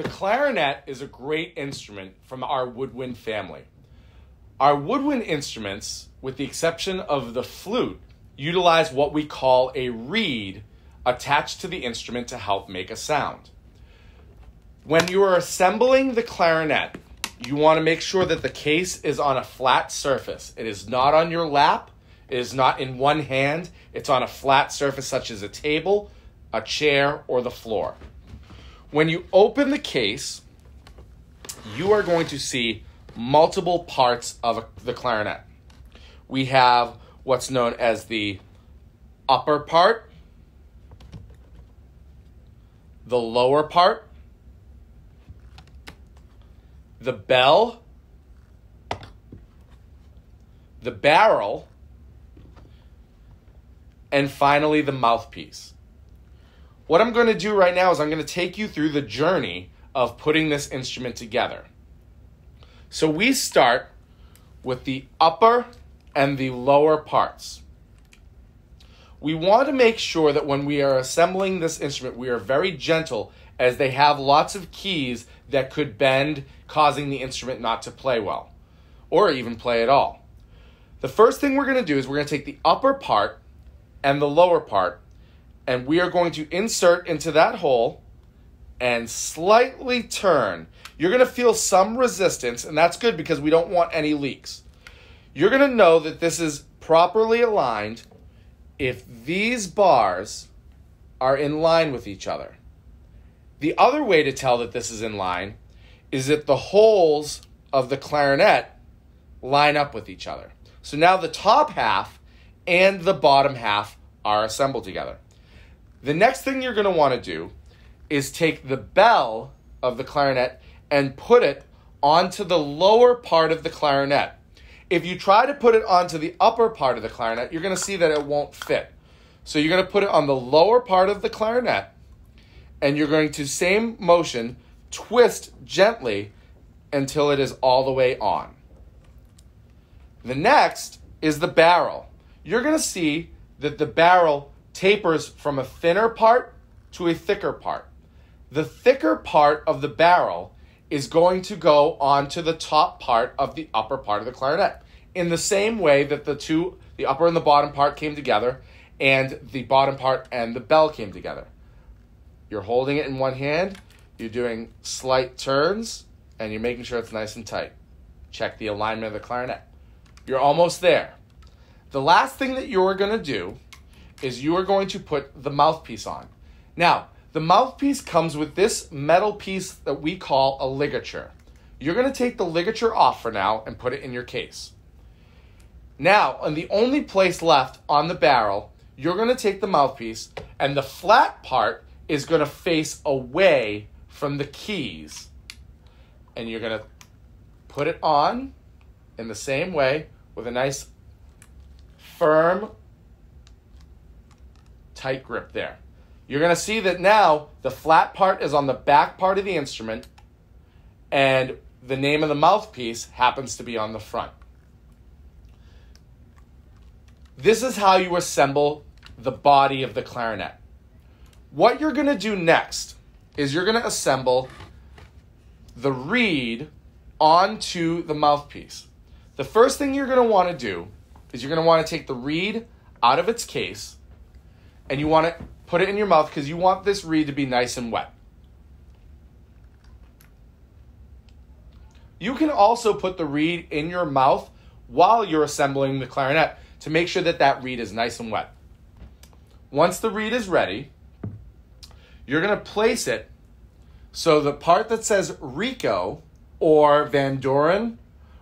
The clarinet is a great instrument from our woodwind family. Our woodwind instruments, with the exception of the flute, utilize what we call a reed attached to the instrument to help make a sound. When you are assembling the clarinet, you want to make sure that the case is on a flat surface. It is not on your lap. It is not in one hand. It's on a flat surface such as a table, a chair, or the floor. When you open the case, you are going to see multiple parts of the clarinet. We have what's known as the upper part, the lower part, the bell, the barrel, and finally the mouthpiece. What I'm going to do right now is I'm going to take you through the journey of putting this instrument together. So we start with the upper and the lower parts. We want to make sure that when we are assembling this instrument, we are very gentle, as they have lots of keys that could bend, causing the instrument not to play well, or even play at all. The first thing we're going to do is we're going to take the upper part and the lower part, and we are going to insert into that hole and slightly turn. You're going to feel some resistance, and that's good because we don't want any leaks. You're going to know that this is properly aligned if these bars are in line with each other. The other way to tell that this is in line is if the holes of the clarinet line up with each other. So now the top half and the bottom half are assembled together. The next thing you're going to want to do is take the bell of the clarinet and put it onto the lower part of the clarinet. If you try to put it onto the upper part of the clarinet, you're going to see that it won't fit. So you're going to put it on the lower part of the clarinet, and you're going to, same motion, twist gently until it is all the way on. The next is the barrel. You're going to see that the barrel tapers from a thinner part to a thicker part. The thicker part of the barrel is going to go onto the top part of the upper part of the clarinet, in the same way that the upper and the bottom part came together, and the bottom part and the bell came together. You're holding it in one hand, you're doing slight turns, and you're making sure it's nice and tight. Check the alignment of the clarinet. You're almost there. The last thing that you're going to do is you are going to put the mouthpiece on. Now, the mouthpiece comes with this metal piece that we call a ligature. You're going to take the ligature off for now and put it in your case. Now, on the only place left on the barrel, you're going to take the mouthpiece, and the flat part is going to face away from the keys. And you're going to put it on in the same way with a nice, firm, tight grip there. You're going to see that now the flat part is on the back part of the instrument, and the name of the mouthpiece happens to be on the front. This is how you assemble the body of the clarinet. What you're going to do next is you're going to assemble the reed onto the mouthpiece. The first thing you're going to want to do is you're going to want to take the reed out of its case, and you want to put it in your mouth because you want this reed to be nice and wet. You can also put the reed in your mouth while you're assembling the clarinet to make sure that that reed is nice and wet. Once the reed is ready, you're going to place it so the part that says Rico or Van Doren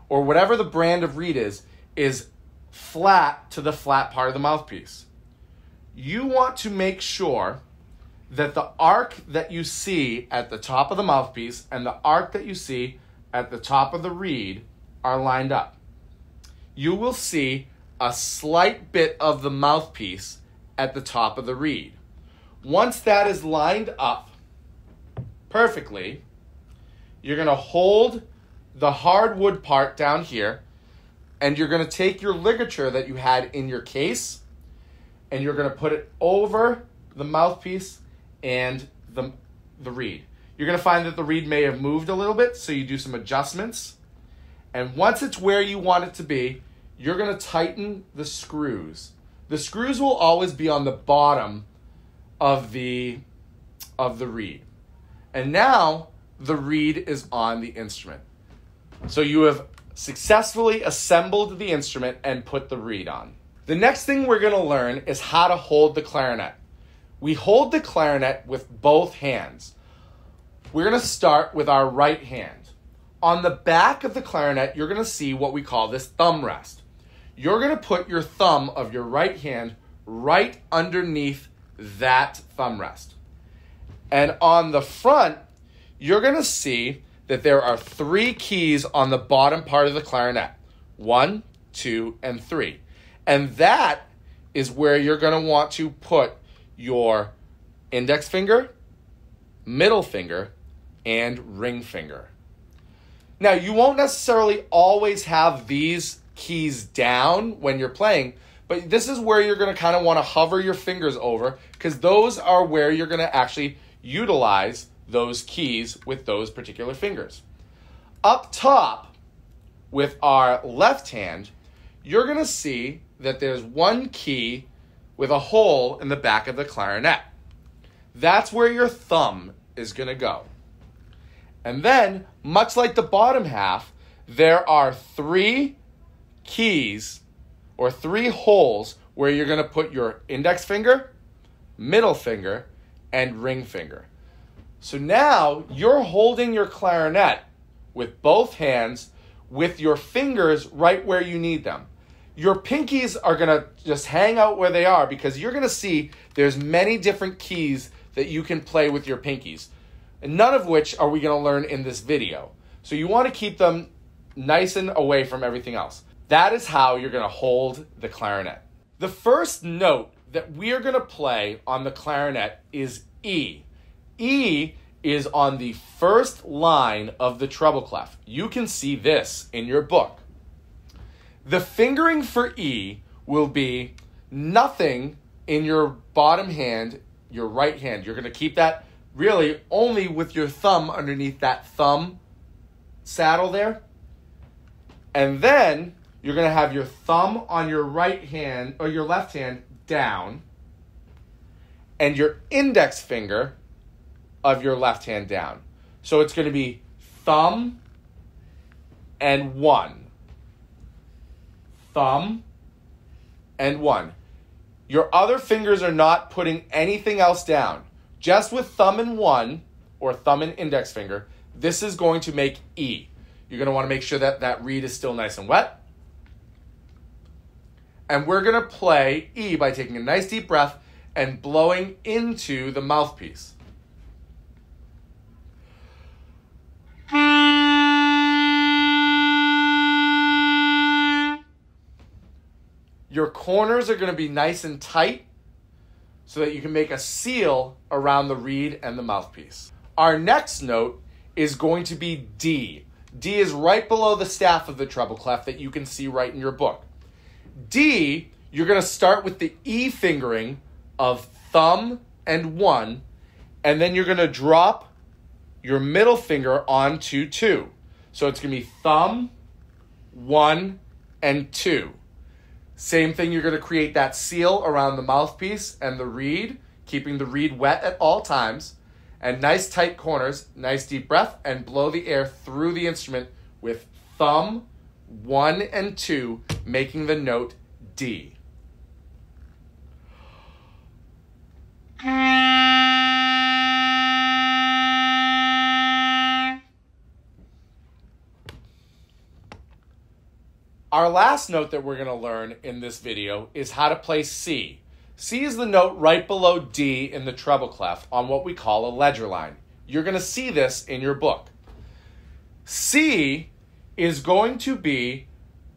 or whatever the brand of reed is flat to the flat part of the mouthpiece. You want to make sure that the arc that you see at the top of the mouthpiece and the arc that you see at the top of the reed are lined up. You will see a slight bit of the mouthpiece at the top of the reed. Once that is lined up perfectly, you're going to hold the hardwood part down here, and you're going to take your ligature that you had in your case, and you're going to put it over the mouthpiece and the reed. you're going to find that the reed may have moved a little bit, so you do some adjustments. And once it's where you want it to be, you're going to tighten the screws. The screws will always be on the bottom of the reed. And now the reed is on the instrument. So you have successfully assembled the instrument and put the reed on. The next thing we're going to learn is how to hold the clarinet. We hold the clarinet with both hands. We're going to start with our right hand. On the back of the clarinet, you're going to see what we call this thumb rest. You're going to put your thumb of your right hand right underneath that thumb rest. And on the front, you're going to see that there are 3 keys on the bottom part of the clarinet. 1, 2, and 3. And that is where you're going to want to put your index finger, middle finger, and ring finger. Now, you won't necessarily always have these keys down when you're playing, but this is where you're going to kind of want to hover your fingers over, because those are where you're going to actually utilize those keys with those particular fingers. Up top, with our left hand, you're going to see that there's 1 key with a hole in the back of the clarinet. That's where your thumb is going to go. And then, much like the bottom half, there are 3 keys or 3 holes where you're going to put your index finger, middle finger, and ring finger. So now you're holding your clarinet with both hands with your fingers right where you need them. Your pinkies are going to just hang out where they are, because you're going to see there's many different keys that you can play with your pinkies, and none of which are we going to learn in this video. So you want to keep them nice and away from everything else. That is how you're going to hold the clarinet. The first note that we are going to play on the clarinet is E. E is on the first line of the treble clef. You can see this in your book. The fingering for E will be nothing in your bottom hand, your right hand. You're going to keep that really only with your thumb underneath that thumb saddle there. And then you're going to have your thumb on your right hand or your left hand down, and your index finger of your left hand down. So it's going to be thumb and 1. Thumb and 1. Your other fingers are not putting anything else down. Just with thumb and 1, or thumb and index finger, this is going to make E. You're going to want to make sure that that reed is still nice and wet. And we're going to play E by taking a nice deep breath and blowing into the mouthpiece. Your corners are going to be nice and tight so that you can make a seal around the reed and the mouthpiece. Our next note is going to be D. D is right below the staff of the treble clef that you can see right in your book. D, you're going to start with the E fingering of thumb and 1, and then you're going to drop your middle finger onto 2. So it's going to be thumb, 1, and 2. Same thing, you're going to create that seal around the mouthpiece and the reed, keeping the reed wet at all times, and nice tight corners, nice deep breath, and blow the air through the instrument with thumb, 1, and 2, making the note D. Our last note that we're going to learn in this video is how to play C. C is the note right below D in the treble clef on what we call a ledger line. You're going to see this in your book. C is going to be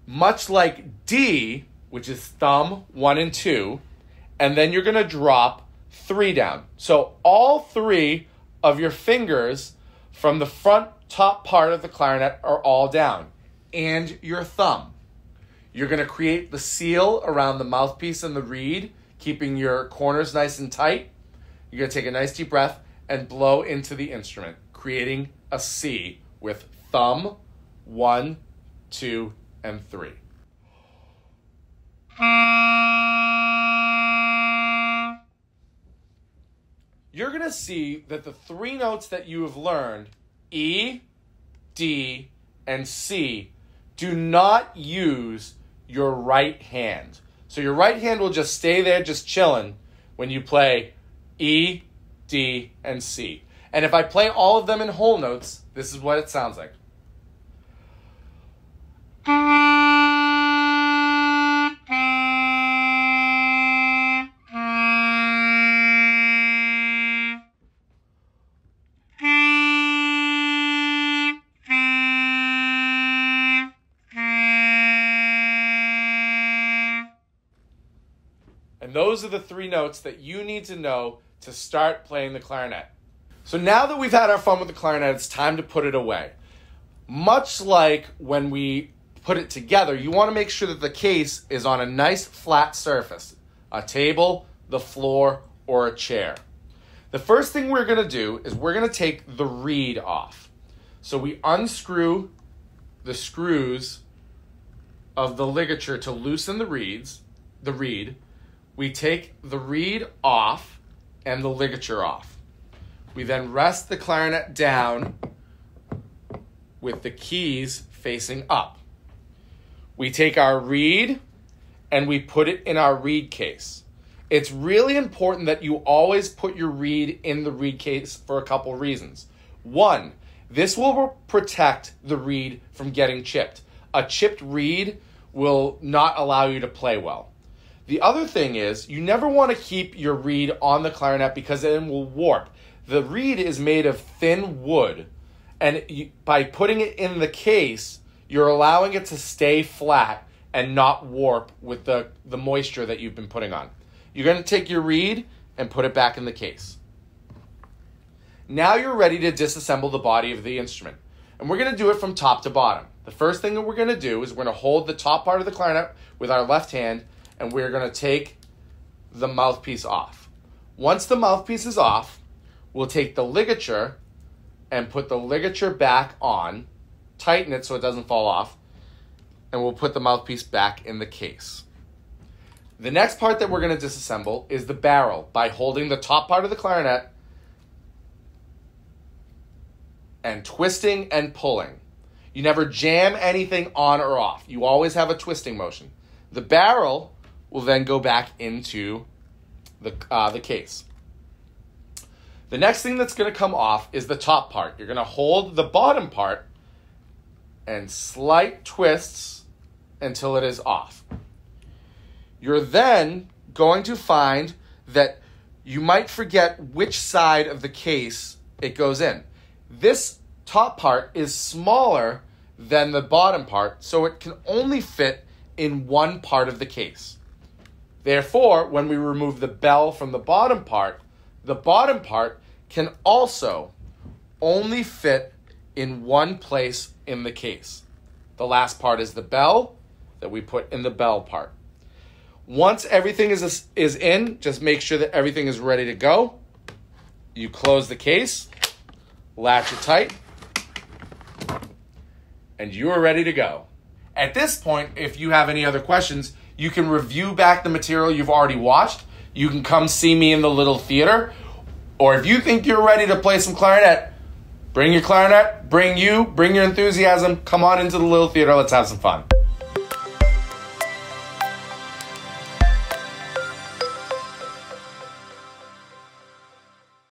much like D, which is thumb, 1, and 2, and then you're going to drop 3 down. So all 3 of your fingers from the front top part of the clarinet are all down, and your thumb. You're going to create the seal around the mouthpiece and the reed, keeping your corners nice and tight. You're going to take a nice deep breath and blow into the instrument, creating a C with thumb, 1, 2, and 3. You're going to see that the 3 notes that you have learned, E, D, and C, do not use your right hand. So your right hand will just stay there just chilling when you play E, D, and C. And if I play all of them in whole notes, this is what it sounds like. And those are the 3 notes that you need to know to start playing the clarinet. So now that we've had our fun with the clarinet, it's time to put it away. Much like when we put it together, you want to make sure that the case is on a nice flat surface, a table, the floor, or a chair. The first thing we're going to do is we're going to take the reed off. So we unscrew the screws of the ligature to loosen the reed. We take the reed off and the ligature off. We then rest the clarinet down with the keys facing up. We take our reed and we put it in our reed case. It's really important that you always put your reed in the reed case for a couple reasons. 1, this will protect the reed from getting chipped. A chipped reed will not allow you to play well. The other thing is, you never want to keep your reed on the clarinet because it will warp. The reed is made of thin wood, and by putting it in the case, you're allowing it to stay flat and not warp with the moisture that you've been putting on. You're going to take your reed and put it back in the case. Now you're ready to disassemble the body of the instrument, and we're going to do it from top to bottom. The first thing that we're going to do is we're going to hold the top part of the clarinet with our left hand, and we're going to take the mouthpiece off. Once the mouthpiece is off, we'll take the ligature and put the ligature back on, tighten it so it doesn't fall off, and we'll put the mouthpiece back in the case. The next part that we're going to disassemble is the barrel by holding the top part of the clarinet and twisting and pulling. You never jam anything on or off. You always have a twisting motion. The barrel will then go back into the case. The next thing that's going to come off is the top part. You're going to hold the bottom part and slight twists until it is off. You're then going to find that you might forget which side of the case it goes in. This top part is smaller than the bottom part, so it can only fit in one part of the case. Therefore, when we remove the bell from the bottom part can also only fit in one place in the case. The last part is the bell that we put in the bell part. Once everything is in, just make sure that everything is ready to go. You close the case, latch it tight, and you are ready to go. At this point, if you have any other questions, you can review back the material you've already watched. You can come see me in the little theater. Or if you think you're ready to play some clarinet, bring your clarinet, bring your enthusiasm, come on into the little theater, let's have some fun.